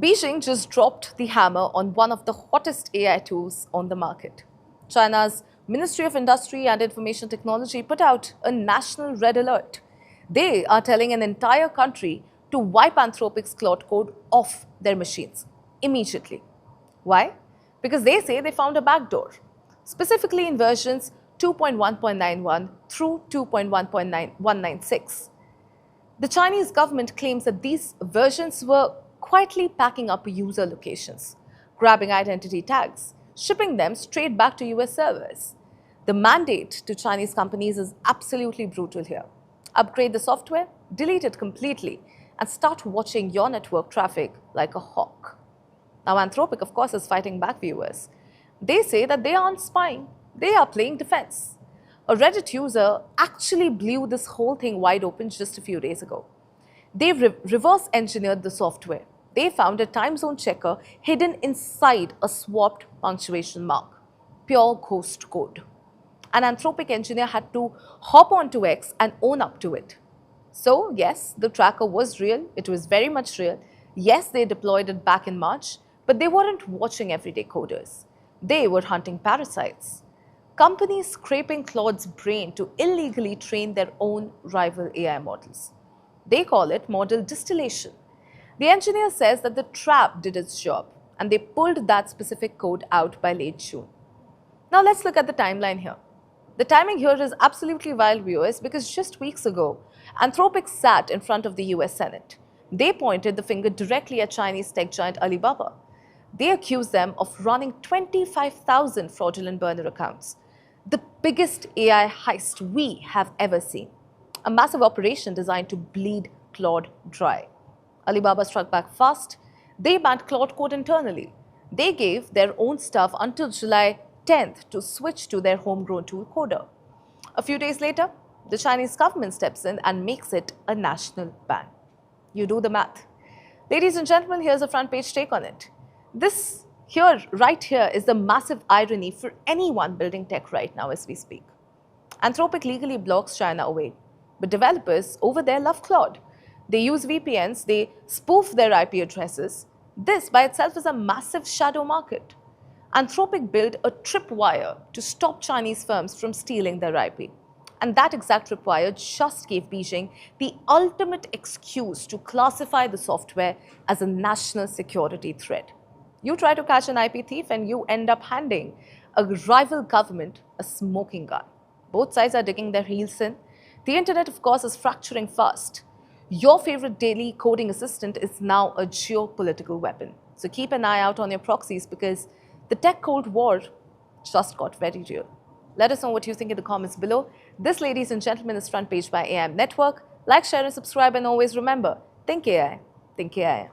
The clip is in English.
Beijing just dropped the hammer on one of the hottest AI tools on the market. China's Ministry of Industry and Information Technology put out a national red alert. They are telling an entire country to wipe Anthropic's Claude code off their machines immediately. Why? Because they say they found a backdoor, specifically in versions 2.1.91 through 2.1.196. The Chinese government claims that these versions were quietly packing up user locations, grabbing identity tags, shipping them straight back to US servers. The mandate to Chinese companies is absolutely brutal here. Upgrade the software, delete it completely, and start watching your network traffic like a hawk. Now, Anthropic, of course, is fighting back, viewers. They say that they aren't spying, they are playing defense. A Reddit user actually blew this whole thing wide open just a few days ago. They reverse engineered the software. They found a time zone checker hidden inside a swapped punctuation mark. Pure ghost code. An Anthropic engineer had to hop onto X and own up to it. So, yes, the tracker was real. It was very much real. Yes, they deployed it back in March, but they weren't watching everyday coders. They were hunting parasites. Companies scraping Claude's brain to illegally train their own rival AI models. They call it model distillation. The engineer says that the trap did its job, and they pulled that specific code out by late June. Now let's look at the timeline here. The timing here is absolutely wild, viewers, because just weeks ago, Anthropic sat in front of the US Senate. They pointed the finger directly at Chinese tech giant Alibaba. They accused them of running 25,000 fraudulent burner accounts, the biggest AI heist we have ever seen. A massive operation designed to bleed Claude dry. Alibaba struck back fast. They banned Claude code internally. They gave their own staff until July 10th to switch to their homegrown tool coder. A few days later, the Chinese government steps in and makes it a national ban. You do the math. Ladies and gentlemen, here's a front page take on it. This right here is the massive irony for anyone building tech right now as we speak. Anthropic legally blocks China away, but developers over there love Claude. They use VPNs, they spoof their IP addresses. This by itself is a massive shadow market. Anthropic built a tripwire to stop Chinese firms from stealing their IP. And that exact tripwire just gave Beijing the ultimate excuse to classify the software as a national security threat. You try to catch an IP thief and you end up handing a rival government a smoking gun. Both sides are digging their heels in. The internet, of course, is fracturing fast. Your favorite daily coding assistant is now a geopolitical weapon. So keep an eye out on your proxies because the tech Cold War just got very real. Let us know what you think in the comments below. This, ladies and gentlemen, is Front Page by AM Network. Like, share and subscribe, and always remember, think AI, think AI.